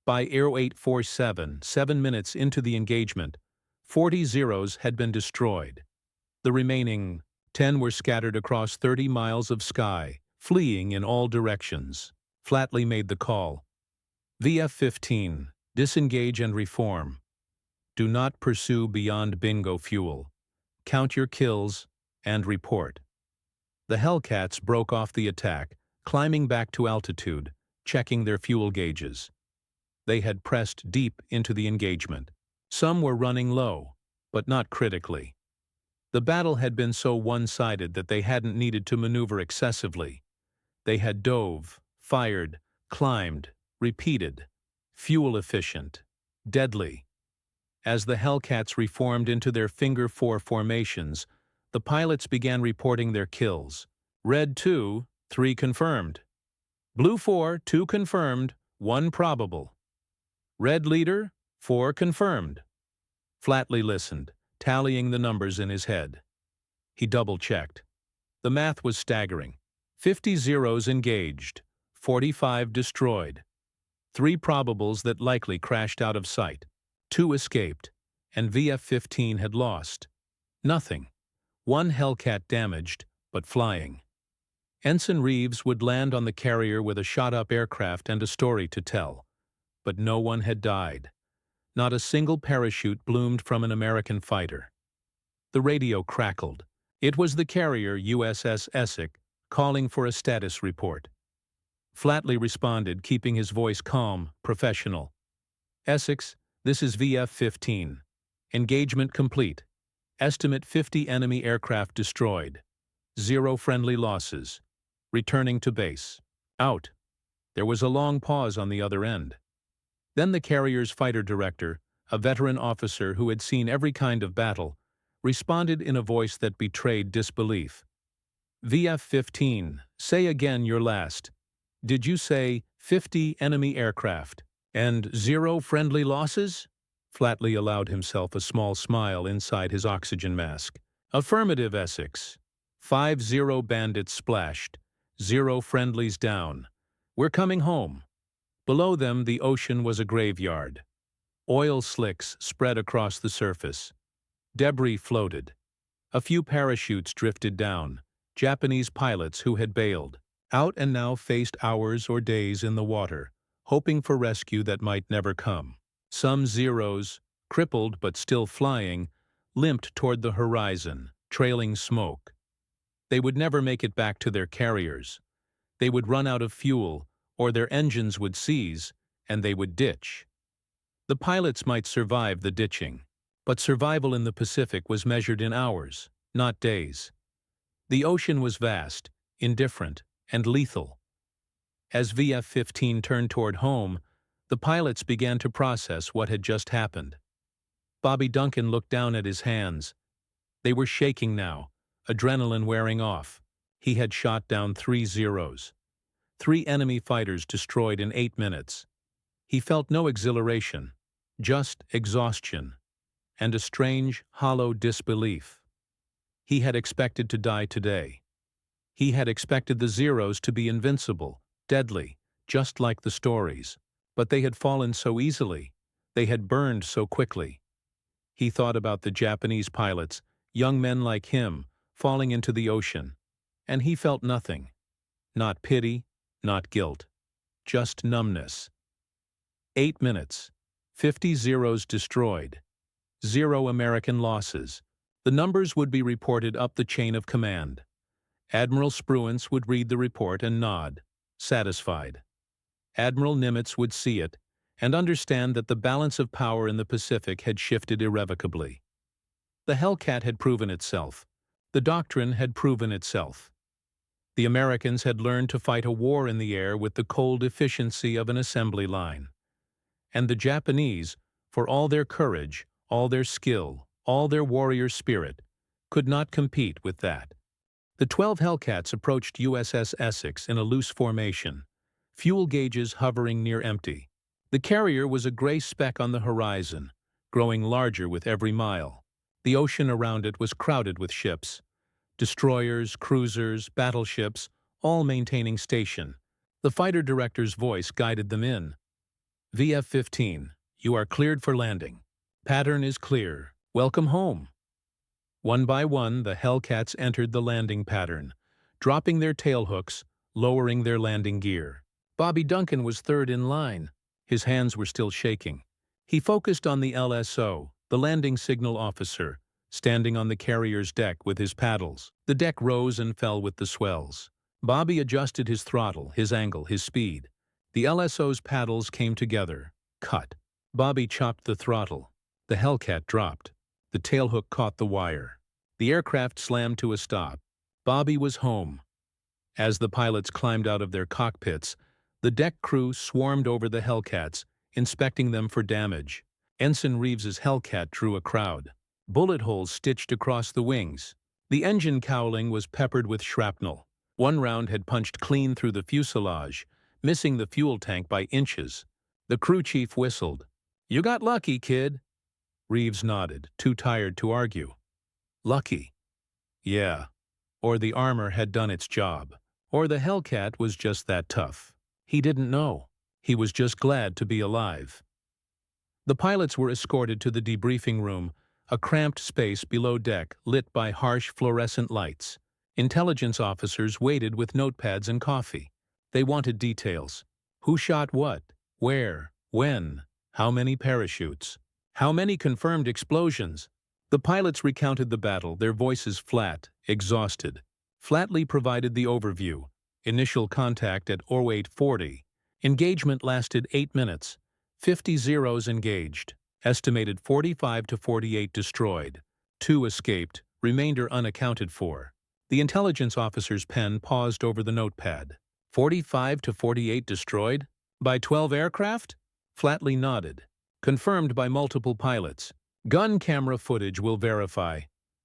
By 0847, 7 minutes into the engagement, 40 Zeros had been destroyed. The remaining 10 were scattered across 30 miles of sky, fleeing in all directions. Flatley made the call. VF-15, disengage and reform. Do not pursue beyond bingo fuel. Count your kills and report. The Hellcats broke off the attack, climbing back to altitude, checking their fuel gauges. They had pressed deep into the engagement. Some were running low, but not critically. The battle had been so one-sided that they hadn't needed to maneuver excessively. They had dove, fired, climbed, repeated, fuel-efficient, deadly. As the Hellcats reformed into their finger four formations, the pilots began reporting their kills. Red 2, 3 confirmed. Blue 4, 2 confirmed, 1 probable. Red leader, 4 confirmed. Flatley listened, tallying the numbers in his head. He double-checked. The math was staggering. 50 Zeros engaged, 45 destroyed. 3 probables that likely crashed out of sight. 2 escaped, and VF-15 had lost. Nothing. 1 Hellcat damaged, but flying. Ensign Reeves would land on the carrier with a shot-up aircraft and a story to tell. But no one had died. Not a single parachute bloomed from an American fighter. The radio crackled. It was the carrier USS Essex calling for a status report. Flatley responded, keeping his voice calm, professional. Essex, this is VF-15. Engagement complete. Estimate 50 enemy aircraft destroyed. 0 friendly losses. Returning to base. Out. There was a long pause on the other end. Then the carrier's fighter director, a veteran officer who had seen every kind of battle, responded in a voice that betrayed disbelief. VF-15, say again your last. Did you say 50 enemy aircraft? And 0 friendly losses? Flatley allowed himself a small smile inside his oxygen mask. Affirmative, Essex. 5-0 bandits splashed. 0 friendlies down. We're coming home. Below them, the ocean was a graveyard. Oil slicks spread across the surface. Debris floated. A few parachutes drifted down. Japanese pilots who had bailed out and now faced hours or days in the water, hoping for rescue that might never come. Some Zeros, crippled but still flying, limped toward the horizon, trailing smoke. They would never make it back to their carriers. They would run out of fuel, or their engines would seize, and they would ditch. The pilots might survive the ditching, but survival in the Pacific was measured in hours, not days. The ocean was vast, indifferent, and lethal. As VF-15 turned toward home, the pilots began to process what had just happened. Bobby Duncan looked down at his hands. They were shaking now, adrenaline wearing off. He had shot down 3 Zeros. 3 enemy fighters destroyed in 8 minutes. He felt no exhilaration, just exhaustion, and a strange, hollow disbelief. He had expected to die today. He had expected the Zeros to be invincible, deadly, just like the stories. But they had fallen so easily. They had burned so quickly. He thought about the Japanese pilots, young men like him, falling into the ocean. And he felt nothing. Not pity, not guilt. Just numbness. 8 minutes. 50 Zeros destroyed. 0 American losses. The numbers would be reported up the chain of command. Admiral Spruance would read the report and nod, satisfied. Admiral Nimitz would see it and understand that the balance of power in the Pacific had shifted irrevocably. The Hellcat had proven itself. The doctrine had proven itself. The Americans had learned to fight a war in the air with the cold efficiency of an assembly line. And the Japanese, for all their courage, all their skill, all their warrior spirit, could not compete with that. The 12 Hellcats approached USS Essex in a loose formation, fuel gauges hovering near empty. The carrier was a gray speck on the horizon, growing larger with every mile. The ocean around it was crowded with ships. Destroyers, cruisers, battleships, all maintaining station. The fighter director's voice guided them in. VF-15, you are cleared for landing. Pattern is clear. Welcome home. One by one, the Hellcats entered the landing pattern, dropping their tailhooks, lowering their landing gear. Bobby Duncan was third in line. His hands were still shaking. He focused on the LSO, the landing signal officer, standing on the carrier's deck with his paddles. The deck rose and fell with the swells. Bobby adjusted his throttle, his angle, his speed. The LSO's paddles came together. Cut. Bobby chopped the throttle. The Hellcat dropped. The tailhook caught the wire. The aircraft slammed to a stop. Bobby was home. As the pilots climbed out of their cockpits, the deck crew swarmed over the Hellcats, inspecting them for damage. Ensign Reeves's Hellcat drew a crowd. Bullet holes stitched across the wings. The engine cowling was peppered with shrapnel. One round had punched clean through the fuselage, missing the fuel tank by inches. The crew chief whistled. "You got lucky, kid." Reeves nodded, too tired to argue. Lucky. Yeah. Or the armor had done its job. Or the Hellcat was just that tough. He didn't know. He was just glad to be alive. The pilots were escorted to the debriefing room, a cramped space below deck lit by harsh fluorescent lights. Intelligence officers waited with notepads and coffee. They wanted details. Who shot what? Where? When? How many parachutes? How many confirmed explosions? The pilots recounted the battle, their voices flat, exhausted. Flatley provided the overview. Initial contact at 0840. Engagement lasted 8 minutes. 50 Zeros engaged. Estimated 45 to 48 destroyed. 2 escaped, remainder unaccounted for. The intelligence officer's pen paused over the notepad. 45 to 48 destroyed? By 12 aircraft? Flatley nodded. Confirmed by multiple pilots. Gun camera footage will verify.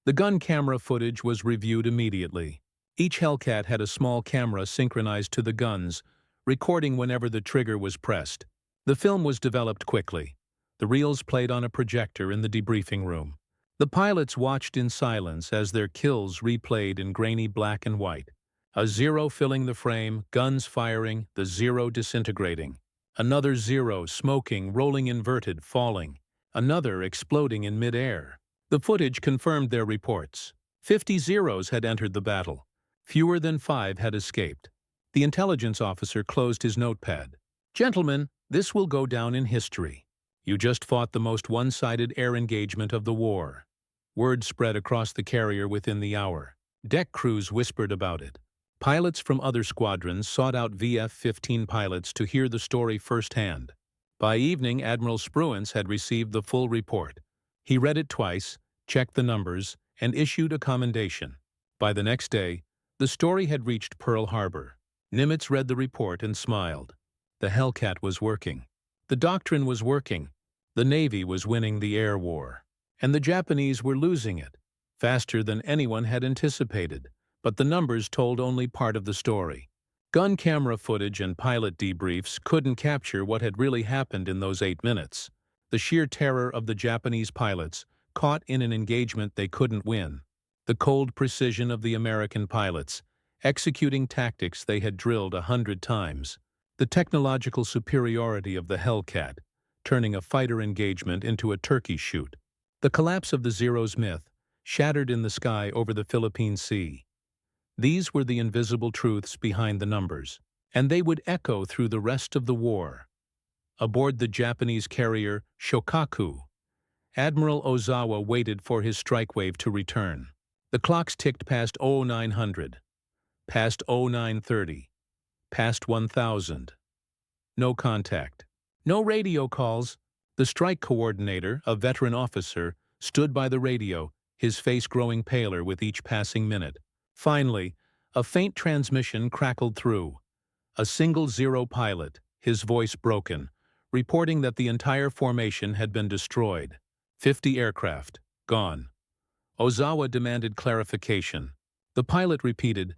The gun camera footage was reviewed immediately. Each Hellcat had a small camera synchronized to the guns, recording whenever the trigger was pressed. The film was developed quickly. The reels played on a projector in the debriefing room. The pilots watched in silence as their kills replayed in grainy black and white. A Zero filling the frame, guns firing, the Zero disintegrating. Another Zero smoking, rolling inverted, falling. Another exploding in mid-air. The footage confirmed their reports. 50 Zeros had entered the battle. Fewer than 5 had escaped. The intelligence officer closed his notepad. "Gentlemen, this will go down in history. You just fought the most one-sided air engagement of the war." Word spread across the carrier within the hour. Deck crews whispered about it. Pilots from other squadrons sought out VF-15 pilots to hear the story firsthand. By evening, Admiral Spruance had received the full report. He read it twice, checked the numbers, and issued a commendation. By the next day, the story had reached Pearl Harbor. Nimitz read the report and smiled. The Hellcat was working. The doctrine was working. The Navy was winning the air war. And the Japanese were losing it. faster than anyone had anticipated. But the numbers told only part of the story. Gun camera footage and pilot debriefs couldn't capture what had really happened in those 8 minutes. The sheer terror of the Japanese pilots, caught in an engagement they couldn't win. The cold precision of the American pilots, executing tactics they had drilled 100 times. The technological superiority of the Hellcat, turning a fighter engagement into a turkey shoot. The collapse of the Zero's myth, shattered in the sky over the Philippine Sea. These were the invisible truths behind the numbers, and they would echo through the rest of the war. Aboard the Japanese carrier Shokaku, Admiral Ozawa waited for his strike wave to return. The clocks ticked past 0900, past 0930, past 1000. No contact. No radio calls. The strike coordinator, a veteran officer, stood by the radio, his face growing paler with each passing minute. Finally, a faint transmission crackled through. A single Zero pilot, his voice broken, reporting that the entire formation had been destroyed. 50 aircraft, gone. Ozawa demanded clarification. The pilot repeated,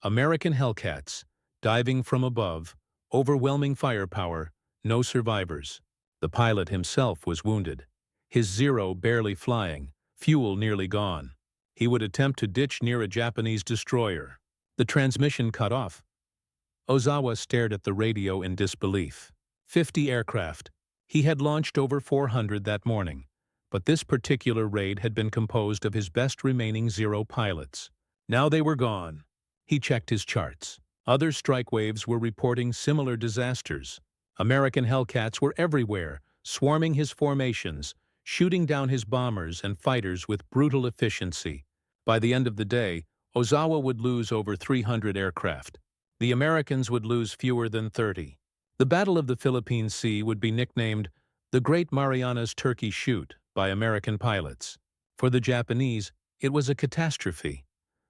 "American Hellcats, diving from above, overwhelming firepower, no survivors." The pilot himself was wounded. His Zero barely flying, fuel nearly gone. He would attempt to ditch near a Japanese destroyer. The transmission cut off. Ozawa stared at the radio in disbelief. 50 aircraft. He had launched over 400 that morning, but this particular raid had been composed of his best remaining Zero pilots. Now they were gone. He checked his charts. Other strike waves were reporting similar disasters. American Hellcats were everywhere, swarming his formations, shooting down his bombers and fighters with brutal efficiency. By the end of the day, Ozawa would lose over 300 aircraft. The Americans would lose fewer than 30. The Battle of the Philippine Sea would be nicknamed the Great Marianas Turkey Shoot by American pilots. For the Japanese, it was a catastrophe.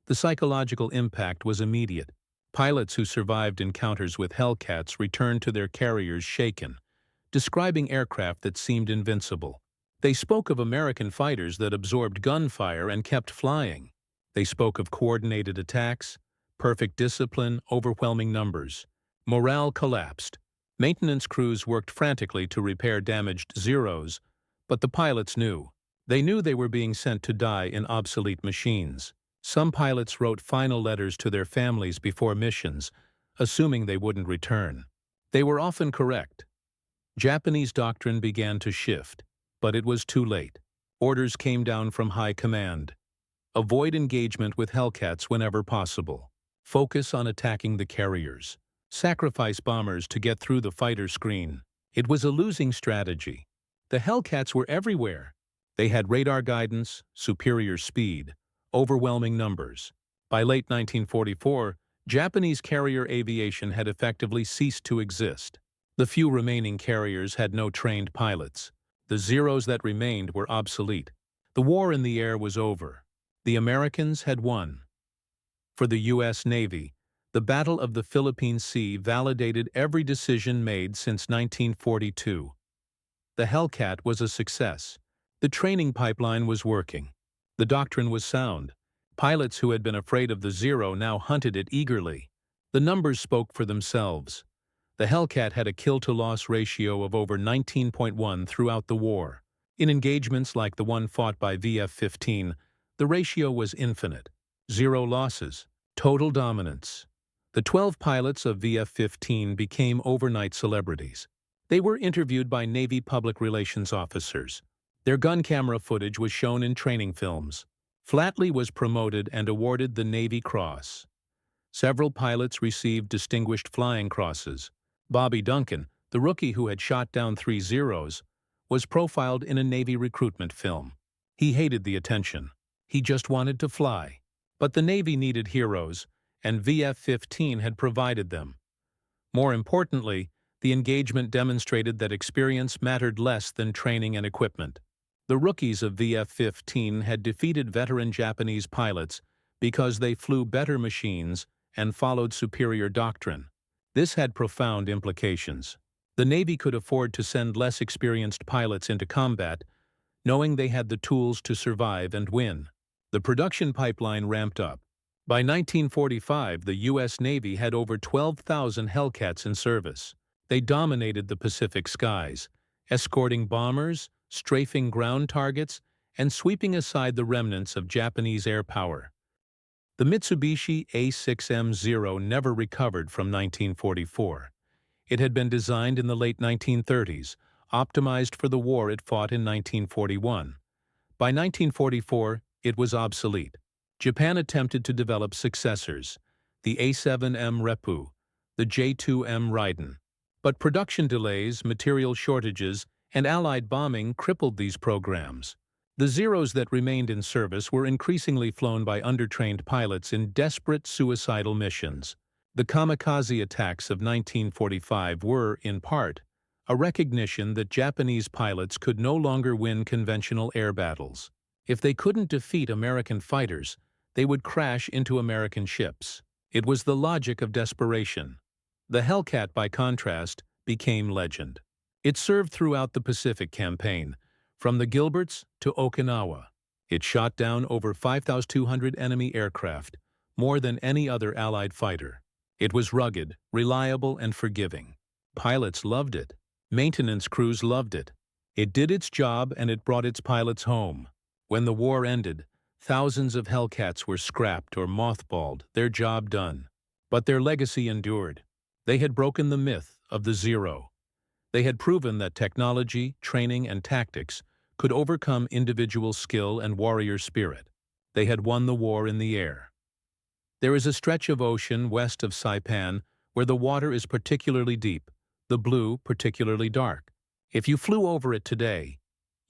The psychological impact was immediate. Pilots who survived encounters with Hellcats returned to their carriers shaken, describing aircraft that seemed invincible. They spoke of American fighters that absorbed gunfire and kept flying. They spoke of coordinated attacks, perfect discipline, overwhelming numbers. Morale collapsed. Maintenance crews worked frantically to repair damaged Zeros, but the pilots knew. They knew they were being sent to die in obsolete machines. Some pilots wrote final letters to their families before missions, assuming they wouldn't return. They were often correct. Japanese doctrine began to shift, but it was too late. Orders came down from high command. Avoid engagement with Hellcats whenever possible. Focus on attacking the carriers. Sacrifice bombers to get through the fighter screen. It was a losing strategy. The Hellcats were everywhere. They had radar guidance, superior speed, overwhelming numbers. By late 1944, Japanese carrier aviation had effectively ceased to exist. The few remaining carriers had no trained pilots. The Zeros that remained were obsolete. The war in the air was over. The Americans had won. For the U.S. Navy, the Battle of the Philippine Sea validated every decision made since 1942. The Hellcat was a success. The training pipeline was working. The doctrine was sound. Pilots who had been afraid of the Zero now hunted it eagerly. The numbers spoke for themselves. The Hellcat had a kill-to-loss ratio of over 19.1 throughout the war. In engagements like the one fought by VF-15, the ratio was infinite. 0 losses. Total dominance. The 12 pilots of VF-15 became overnight celebrities. They were interviewed by Navy public relations officers. Their gun camera footage was shown in training films. Flatley was promoted and awarded the Navy Cross. Several pilots received Distinguished Flying Crosses. Bobby Duncan, the rookie who had shot down 3 Zeros, was profiled in a Navy recruitment film. He hated the attention. He just wanted to fly. But the Navy needed heroes, and VF-15 had provided them. More importantly, the engagement demonstrated that experience mattered less than training and equipment. The rookies of VF-15 had defeated veteran Japanese pilots because they flew better machines and followed superior doctrine. This had profound implications. The Navy could afford to send less experienced pilots into combat, knowing they had the tools to survive and win. The production pipeline ramped up. By 1945, the U.S. Navy had over 12,000 Hellcats in service. They dominated the Pacific skies, escorting bombers, strafing ground targets, and sweeping aside the remnants of Japanese air power. The Mitsubishi A6M0 never recovered from 1944. It had been designed in the late 1930s, optimized for the war it fought in 1941. By 1944, it was obsolete. Japan attempted to develop successors, the A7M Reppu, the J2M Raiden. But production delays, material shortages, and Allied bombing crippled these programs. The Zeros that remained in service were increasingly flown by undertrained pilots in desperate suicidal missions. The kamikaze attacks of 1945 were, in part, a recognition that Japanese pilots could no longer win conventional air battles. If they couldn't defeat American fighters, they would crash into American ships. It was the logic of desperation. The Hellcat, by contrast, became legend. It served throughout the Pacific Campaign, from the Gilberts to Okinawa. It shot down over 5,200 enemy aircraft, more than any other Allied fighter. It was rugged, reliable, and forgiving. Pilots loved it. Maintenance crews loved it. It did its job and it brought its pilots home. When the war ended, thousands of Hellcats were scrapped or mothballed, their job done. But their legacy endured. They had broken the myth of the Zero. They had proven that technology, training, and tactics could overcome individual skill and warrior spirit. They had won the war in the air. There is a stretch of ocean west of Saipan where the water is particularly deep, the blue particularly dark. If you flew over it today,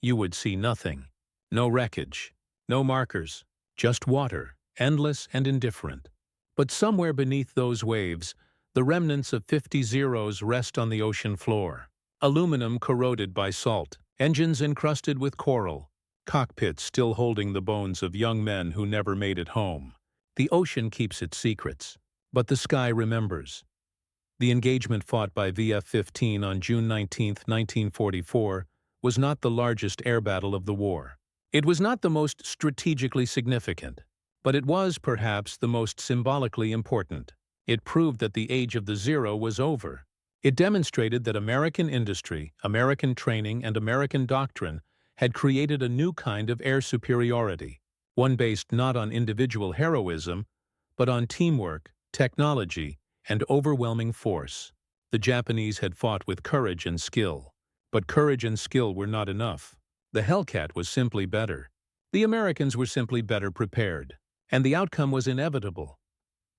you would see nothing. No wreckage, no markers, just water, endless and indifferent. But somewhere beneath those waves, the remnants of 50 Zeros rest on the ocean floor. Aluminum corroded by salt, engines encrusted with coral, cockpits still holding the bones of young men who never made it home. The ocean keeps its secrets, but the sky remembers. The engagement fought by VF-15 on June 19, 1944, was not the largest air battle of the war. It was not the most strategically significant, but it was, perhaps, the most symbolically important. It proved that the age of the Zero was over. It demonstrated that American industry, American training, and American doctrine had created a new kind of air superiority, one based not on individual heroism, but on teamwork, technology, and overwhelming force. The Japanese had fought with courage and skill, but courage and skill were not enough. The Hellcat was simply better. The Americans were simply better prepared, and the outcome was inevitable.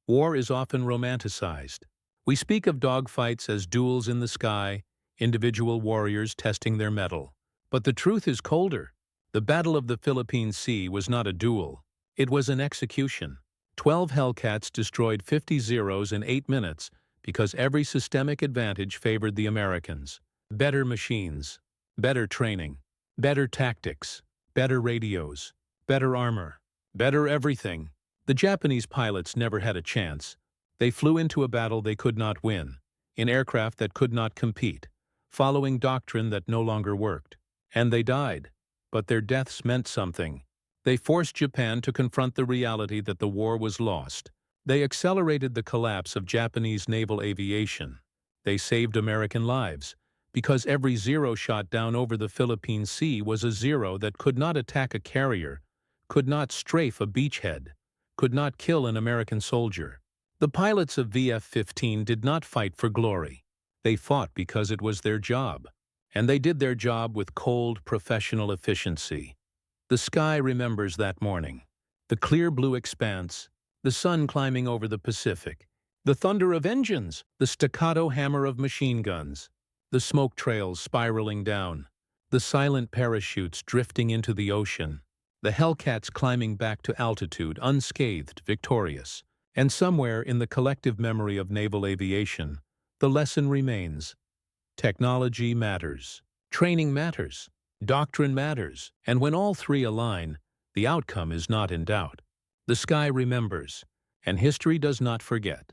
War is often romanticized. We speak of dogfights as duels in the sky, individual warriors testing their mettle. But the truth is colder. The Battle of the Philippine Sea was not a duel. It was an execution. 12 Hellcats destroyed 50 Zeros in 8 minutes because every systemic advantage favored the Americans. Better machines, better training, better tactics, better radios, better armor, better everything. The Japanese pilots never had a chance. They flew into a battle they could not win, in aircraft that could not compete, following doctrine that no longer worked. And they died. But their deaths meant something. They forced Japan to confront the reality that the war was lost. They accelerated the collapse of Japanese naval aviation. They saved American lives, because every Zero shot down over the Philippine Sea was a Zero that could not attack a carrier, could not strafe a beachhead, could not kill an American soldier. The pilots of VF-15 did not fight for glory. They fought because it was their job. And they did their job with cold, professional efficiency. The sky remembers that morning. The clear blue expanse, the sun climbing over the Pacific, the thunder of engines, the staccato hammer of machine guns, the smoke trails spiraling down, the silent parachutes drifting into the ocean, the Hellcats climbing back to altitude unscathed, victorious. And somewhere in the collective memory of naval aviation, the lesson remains. Technology matters. Training matters. Doctrine matters. And when all three align, the outcome is not in doubt. The sky remembers, and history does not forget.